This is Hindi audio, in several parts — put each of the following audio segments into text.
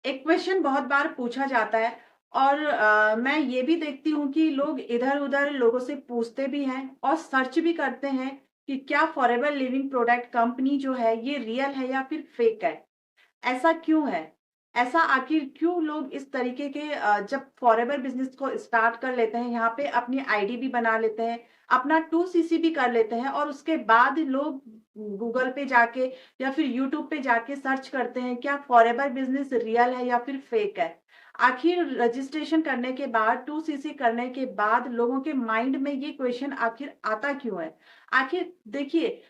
एक क्वेश्चन बहुत बार पूछा जाता है और मैं ये भी देखती हूँ कि लोग इधर-उधर लोगों से पूछते भी हैं और सर्च भी करते हैं कि क्या फॉरएवर लिविंग प्रोडक्ट कंपनी जो है ये रियल है या फिर फेक है? ऐसा क्यों है? ऐसा आखिर क्यों लोग इस तरीके के जब फॉरएवर बिज़नेस को स्टार्ट कर लेते हैं, यहाँ पे अपनी आईडी भी बना लेते हैं, अपना 2सीसी भी कर लेते हैं और उसके बाद लोग गूगल पे जाके या फिर यूट्यूब पे जाके सर्च करते हैं, क्या फॉरएवर बिज़नेस रियल है या फिर फेक है? आखिर रजिस्ट्रेशन करने के बाद, 2सीसी करने के बाद लोगों के माइंड में ये क्वेश्चन आखिर आता क्यों है? आखिर देखिए,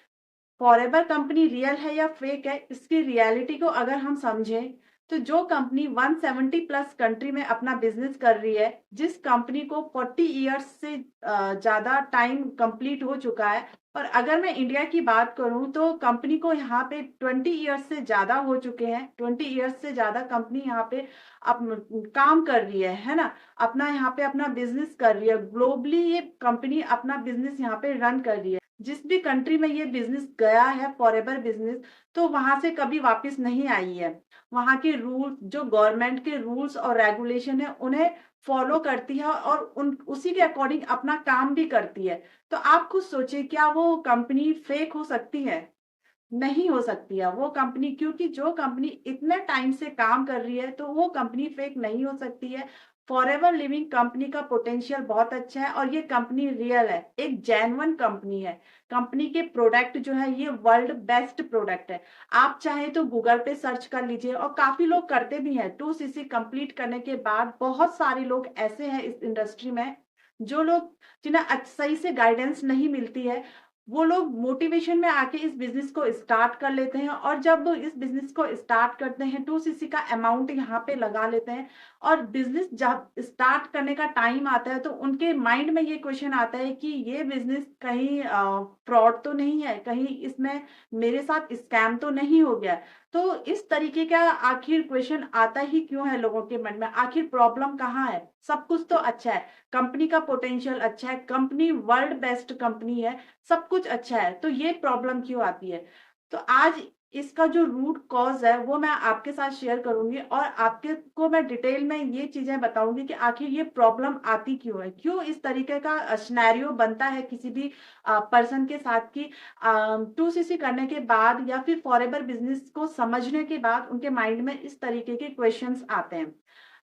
फॉरएवर कंपनी रियल है या फेक है, इसकी रियलिटी को अगर हम समझें, तो जो कंपनी 170 प्लस कंट्री में अपना बिज़नेस कर रही है, जिस कंपनी को 40 इयर्स से ज़्यादा टाइम कंप्लीट हो चुका है और अगर मैं इंडिया की बात करूँ, तो कंपनी को यहाँ पे 20 इयर्स से ज़्यादा हो चुके हैं। 20 इयर्स से ज़्यादा कंपनी यहाँ पे काम कर रही है ना? अपना यहाँ पे अपना बिज़नेस कर रही है। ग्लोबली ये कंपनी अपना बिज़नेस यहाँ पे रन कर रही है। जिस भी कंट्री में ये बिज़नेस गया है फॉरएवर बिज़नेस, तो वहाँ से कभी वापस नहीं आई है। वहाँ के रूल जो गवर्नमेंट के रूल्स और रेगुलेशन है, उन्हें फॉलो करती है और उन उसी के अकॉर्डिंग अपना काम भी करती है। तो आप खुद सोचिए, क्या वो कंपनी फेक हो सकती है? नहीं हो सकती है वो कंपनी, क्योंकि जो कंपनी इतने टाइम से काम कर रही है, तो वो कंपनी फेक नहीं हो सकती है। फॉरएवर लिविंग कंपनी का पोटेंशियल बहुत अच्छा है और ये कंपनी रियल है, एक जेन्युइन कंपनी है। कंपनी के प्रोडक्ट जो है ये वर्ल्ड बेस्ट प्रोडक्ट है। आप चाहे तो गूगल पे सर्च कर लीजिए और काफ़ी लोग करते भी हैं। 2सीसी कंप्लीट करने के बाद बहुत सारे लोग ऐसे हैं इस इंडस्ट्री में, जो लोग जिन्हें सही से गाइडेंस नहीं मिलती है, वो लोग मोटिवेशन में आके इस बिज़नेस को स्टार्ट कर लेते हैं और जब वो इस बिज़नेस को स्टार्ट करते हैं, 2सीसी का अमाउंट यहाँ पे लगा लेते हैं और बिज़नेस जब स्टार्ट करने का टाइम आता है, तो उनके माइंड में ये क्वेश्चन आता है कि ये बिज़नेस कहीं फ्रॉड तो नहीं है? कहीं इसमें मेरे साथ स्कैम तो नहीं हो गया? तो इस तरीके का आखिर क्वेश्चन आता ही क्यों है लोगों के मन में? आखिर प्रॉब्लम कहाँ है? सब कुछ तो अच्छा है, कंपनी का पोटेंशियल अच्छा है, कंपनी वर्ल्ड बेस्ट कंपनी है, सब कुछ अच्छा है, तो ये प्रॉब्लम क्यों आती है? तो आज इसका जो रूट कॉज़ है, वो मैं आपके साथ शेयर करूँगी और आपके को मैं डिटेल में ये चीज़ें बताऊँगी कि आखिर ये प्रॉब्लम आती क्यों है? क्यों इस तरीके का सिनेरियो बनता है किसी भी पर्सन के साथ कि 2सीसी करने के बाद या फिर फॉरएवर बिज़नेस को समझने के बाद उनके माइंड में इस तरीके के क्वेश्चन्स आते हैं।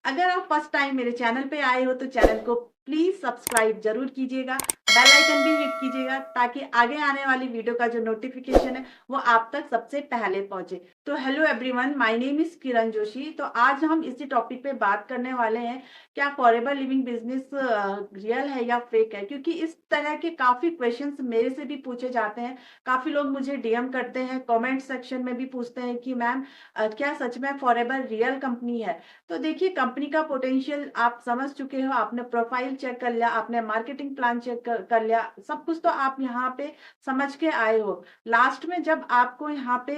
अगर आप फर्स्ट टाइम मेरे चैनल पे आए हो तो चैनल को प्लीज़ सब्सक्राइब ज़रूर कीजिएगा, बेल आइकन भी हिट कीजिएगा ताकि आगे आने वाली वीडियो का जो नोटिफ़िकेशन है वो आप तक सबसे पहले पहुँचे। तो hello everyone, my name is Kiran Joshi. तो आज हम इसी टॉपिक पे बात करने वाले हैं, क्या फॉरएवर लिविंग बिज़नेस रियल है या फेक है? क्योंकि इस तरह के काफ़ी क्वेश्चन्स मेरे से भी पूछे जाते हैं। काफ़ी लोग मुझे डीएम करते हैं, कमेंट सेक्शन में भी पूछते हैं कि मैम क्या सच में फॉरएवर रियल कंपनी है? तो देखिए, कंपनी का पोटेंशियल आप समझ चुके हो, आपने प्रोफाइल चेक कर लिया, आपने मार्केटिंग प्लान चेक कर लिया, सब कुछ तो आप यहाँ पे समझ के आए हो। लास्ट में जब आपको यहाँ पे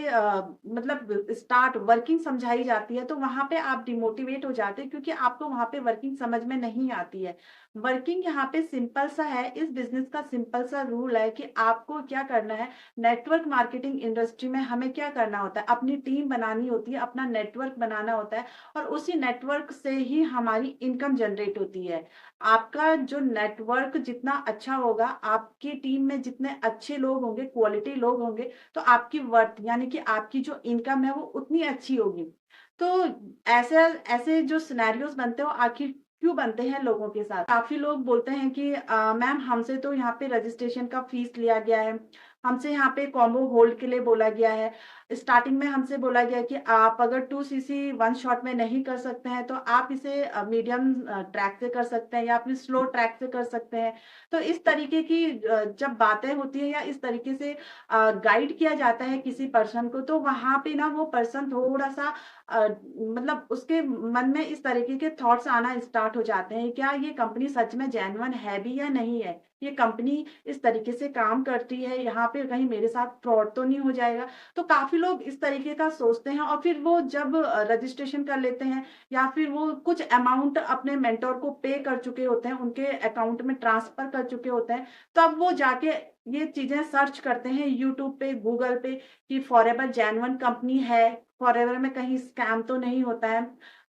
मतलब स्टार्ट वर्किंग समझाई जाती है, तो वहाँ पे आप डिमोटिवेट हो जाते हैं क्योंकि आपको वहाँ पे वर्किंग समझ में नहीं आती है। वर्किंग यहाँ पे सिंपल सा है, इस बिज़नेस का सिंपल सा रूल है कि आपको क्या करना है, नेटवर्क मार्केटिंग इंडस्ट्री में हमें क्या करना होता है, अपनी टीम बनानी होती है, अपना नेटवर्क बनाना होता है और उसी नेटवर्क से ही हमारी इनकम जनरेट होती है। आपका जो नेटवर्क जितना अच्छा होगा, आपकी टीम में जितने अच्छे लोग होंगे, क्वालिटी लोग होंगे, तो आपकी वर्थ यानी कि आपकी जो इनकम है वो उतनी अच्छी होगी। तो ऐसे ऐसे जो सिनेरियोज़ बनते हो आखिर क्यों बनते हैं लोगों के साथ? काफ़ी लोग बोलते हैं कि मैम हमसे तो यहाँ पे रजिस्ट्रेशन का फीस लिया गया है, हमसे यहाँ पे कॉम्बो होल्ड के लिए बोला गया है। स्टार्टिंग में हमसे बोला गया कि आप अगर 2सीसी वन शॉट में नहीं कर सकते हैं, तो आप इसे मीडियम ट्रैक से कर सकते हैं या फिर स्लो ट्रैक से कर सकते हैं। तो इस तरीके की जब बातें होती हैं या इस तरीके से गाइड किया जाता है किसी पर्सन को, तो वहाँ पे ना वो पर्सन थोड़ा-सा मतलब उसके मन में इस तरीके के थॉट्स आना स्टार्ट हो जाते हैं, क्या ये कंपनी सच में जेन्युइन है भी या नहीं है? ये कंपनी इस तरीके से काम करती है, यहाँ पे कहीं मेरे साथ फ्रॉड तो नहीं हो जाएगा? तो काफ़ी लोग इस तरीके का सोचते हैं और फिर वो जब रजिस्ट्रेशन कर लेते हैं या फिर वो कुछ अमाउंट अपने मेंटर को पे कर चुके होते हैं, उनके अकाउंट में ट्रांसफ़र कर चुके होते हैं, तब वो जाके ये चीज़ें सर्च करते हैं यूट्यूब पे, गूगल पे कि फॉरएवर जेन्युइन कंपनी है, फॉरएवर में कहीं स्कैम तो नहीं होता है।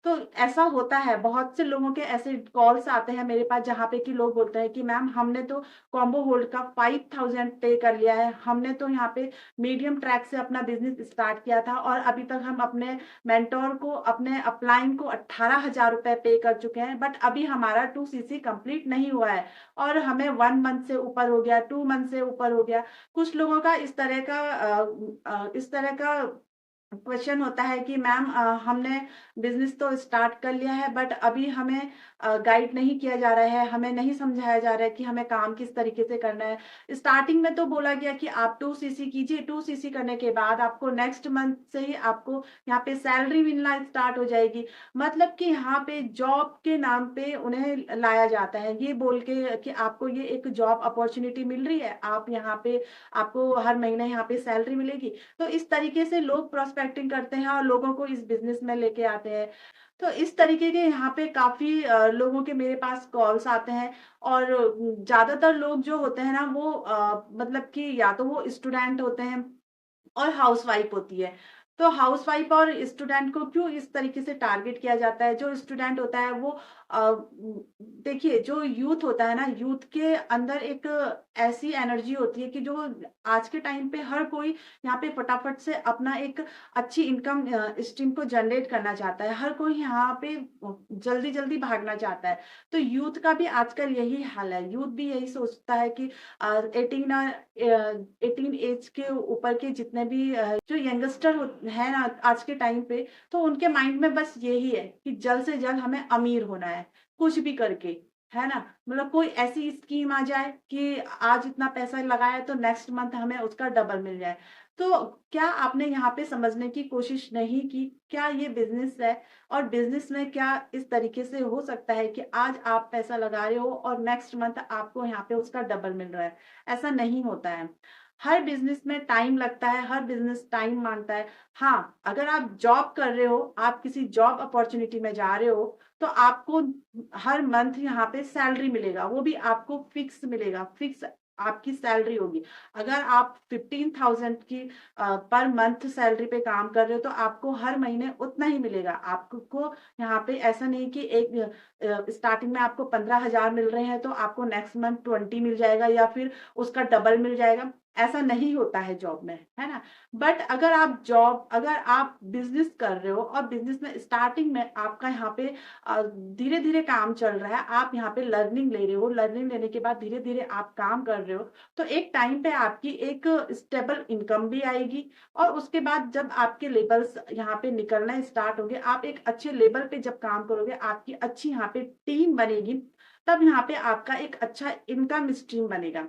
तो ऐसा होता है, बहुत से लोगों के ऐसे कॉल्स आते हैं मेरे पास जहाँ पे कि लोग बोलते हैं कि मैम हमने तो कॉम्बो होल्ड का 5000 पे कर लिया है, हमने तो यहाँ पे मीडियम ट्रैक से अपना बिज़नेस स्टार्ट किया था और अभी तक हम अपने मेंटर को, अपने अपलाइन को 18,000 रुपए पे कर चुके हैं, बट अभी हमारा 2 सीसी कंप्लीट नहीं हुआ है और हमें 1 मंथ से ऊपर हो गया, 2 मंथ से ऊपर हो गया। कुछ लोगों का इस तरह का क्वेश्चन होता है कि मैम हमने बिजनेस तो स्टार्ट कर लिया है बट अभी हमें गाइड नहीं किया जा रहा है, हमें नहीं समझाया जा रहा है कि हमें काम किस तरीके से करना है। स्टार्टिंग में तो बोला गया कि आप 2 सीसी कीजिए, 2 सीसी करने के बाद आपको नेक्स्ट मंथ से ही आपको यहाँ पे सैलरी मिलना स्टार्ट हो जाएगी। मतलब कि यहाँ पे जॉब के नाम पे उन्हें लाया जाता है ये बोल के कि आपको ये एक जॉब अपॉर्चुनिटी मिल रही है, आप यहाँ पे आपको हर महीने यहाँ पे सैलरी मिलेगी। तो इस तरीके से लोग प्रोस्पेक्टिंग करते हैं और लोगों को इस बिज़नेस में लेके आते हैं। तो इस तरीके के यहाँ पे काफ़ी लोगों के मेरे पास कॉल्स आते हैं और ज़्यादातर लोग जो होते हैं ना वो मतलब कि या तो वो स्टूडेंट होते हैं और हाउसवाइफ होती है। तो हाउसवाइफ और स्टूडेंट को क्यों इस तरीके से टारगेट किया जाता है? जो स्टूडेंट होता है वो देखिए जो यूथ होता है ना, यूथ के अंदर एक ऐसी एनर्जी होती है कि जो आज के टाइम पे हर कोई यहाँ पे फटाफट से अपना एक अच्छी इनकम स्ट्रीम को जनरेट करना चाहता है। हर कोई यहाँ पे जल्दी-जल्दी भागना चाहता है। तो यूथ का भी आजकल यही हाल है। यूथ भी यही सोचता है कि 18 एज के ऊपर के जितने भी जो यंगस्टर है ना आज के टाइम पे, तो उनके माइंड में बस यही है कि जल्द से जल्द हमें अमीर होना है, कुछ भी करके, है ना? मतलब कोई ऐसी स्कीम आ जाए कि आज इतना पैसा लगाया तो नेक्स्ट मंथ हमें उसका डबल मिल जाए। तो क्या आपने यहाँ पे समझने की कोशिश नहीं की, क्या ये बिज़नेस है और बिज़नेस में क्या इस तरीके से हो सकता है कि आज आप पैसा लगा रहे हो और नेक्स्ट मंथ आपको यहाँ पे उसका डबल मिल रहा है? ऐसा नहीं होता है। हर बिज़नेस में टाइम लगता है, हर बिज़नेस टाइम माँगता है। हाँ, अगर आप जॉब कर रहे हो, आप किसी जॉब अपॉर्च्युनिटी में जा रहे हो, तो आपको हर मंथ यहाँ पे सैलरी मिलेगा, वो भी आपको फिक्स मिलेगा, फिक्स आपकी सैलरी होगी। अगर आप 15,000 की पर मंथ सैलरी पे काम कर रहे हो, तो आपको हर महीने उतना ही मिलेगा। आपको यहाँ पे ऐसा नहीं कि एक स्टार्टिंग में आपको 15,000 मिल रहे हैं, तो आपको नेक्स्ट मंथ 20 मिल जाएगा या फिर उसका डबल मिल जाएगा, ऐसा नहीं होता है जॉब में, है ना? बट अगर आप बिज़नेस कर रहे हो और बिज़नेस में स्टार्टिंग में आपका यहाँ पे धीरे-धीरे काम चल रहा है, आप यहाँ पे लर्निंग ले रहे हो, लर्निंग लेने के बाद धीरे-धीरे आप काम कर रहे हो, तो एक टाइम पे आपकी एक स्टेबल इनकम भी आएगी और उसके बाद जब आपके लेवल्स यहाँ पे निकलना स्टार्ट होंगे, आप एक अच्छे लेवल पे जब काम करोगे, आपकी अच्छी यहाँ पे टीम बनेगी, तब यहाँ पे आपका एक अच्छा इनकम स्ट्रीम बनेगा।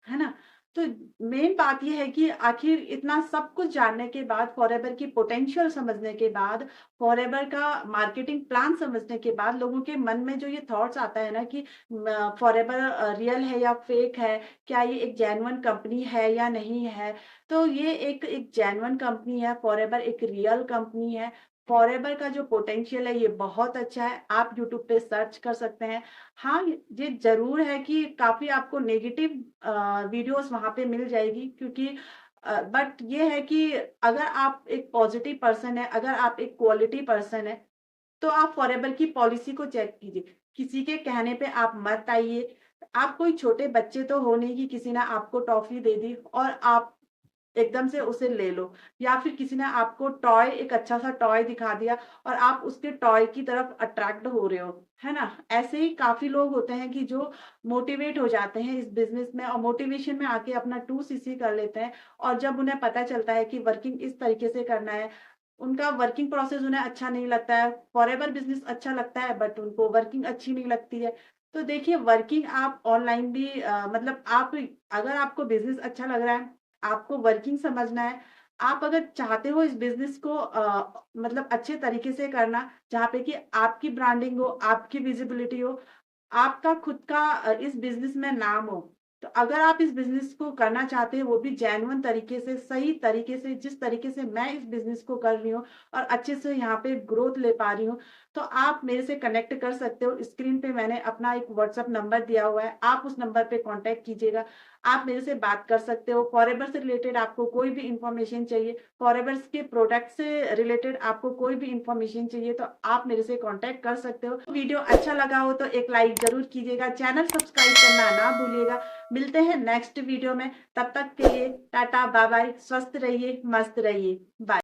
है ना? तो मेन बात ये है कि आखिर इतना सब कुछ जानने के बाद, फॉरएवर की पोटेंशियल समझने के बाद, फॉरएवर का मार्केटिंग प्लान समझने के बाद, लोगों के मन में जो ये थॉट्स आता है ना कि फॉरएवर रियल है या फेक है, क्या ये एक जेन्युइन कंपनी है या नहीं है? तो ये एक जेन्युइन कंपनी है, फॉरएवर एक रियल कंपनी है। फॉरएवर का जो पोटेंशियल है ये बहुत अच्छा है, आप यूट्यूब पे सर्च कर सकते हैं। हाँ, ये ज़रूर है कि काफ़ी आपको नेगेटिव वीडियोज़ वहाँ पे मिल जाएगी क्योंकि बट ये है कि अगर आप एक पॉज़िटिव पर्सन हैं, अगर आप एक क्वालिटी पर्सन हैं, तो आप फॉरएवर की पॉलिसी को चेक कीजिए। किसी के कहने पे आप मत आइए। आप कोई छोटे बच्चे तो हो नहीं कि किसी ने आपको टॉफ़ी दे दी और आप एकदम से उसे ले लो या फिर किसी ने आपको टॉय एक अच्छा-सा टॉय दिखा दिया और आप उसके टॉय की तरफ अट्रैक्ट हो रहे हो, है ना? ऐसे ही काफ़ी लोग होते हैं कि जो मोटिवेट हो जाते हैं इस बिज़नेस में और मोटिवेशन में आके अपना 2 सीसी कर लेते हैं और जब उन्हें पता चलता है कि वर्किंग इस तरीके से करना है, उनका वर्किंग प्रोसेस उन्हें अच्छा नहीं लगता है, फॉरएवर बिज़नेस अच्छा लगता है बट उनको वर्किंग अच्छी नहीं लगती है। तो देखिए वर्किंग आप ऑनलाइन भी मतलब आप अगर आपको बिज़नेस अच्छा लग रहा है, आपको वर्किंग समझना है, आप अगर चाहते हो इस बिज़नेस को मतलब अच्छे तरीके से करना, जहाँ पे कि आपकी ब्रांडिंग हो, आपकी विज़िबिलिटी हो, आपका खुद का इस बिज़नेस में नाम हो, तो अगर आप इस बिज़नेस को करना चाहते हैं, वो भी जेन्युइन तरीके से, सही तरीके से, जिस तरीके से मैं इस बिज़नेस को कर रही हूँ और अच्छे से यहाँ पे ग्रोथ ले पा रही हूँ, तो आप मेरे से कनेक्ट कर सकते हो। स्क्रीन पे मैंने अपना एक व्हाट्सएप नंबर दिया हुआ है, आप उस नंबर पे कॉन्टैक्ट कीजिएगा। आप मेरे से बात कर सकते हो। फॉरेवर से रिलेटेड आपको कोई भी इन्फॉर्मेशन चाहिए, फॉरेवर्स के प्रोडक्ट से रिलेटेड आपको कोई भी इन्फॉर्मेशन चाहिए, तो आप मेरे से कॉन्टैक्ट कर सकते हो। वीडियो अच्छा लगा हो तो एक लाइक ज़रूर कीजिएगा, चैनल सब्सक्राइब करना ना भूलिएगा। मिलते हैं नेक्स्ट वीडियो में, तब तक के लिए टाटा बाय बाय, स्वस्थ रहिए, मस्त रहिए, बाय।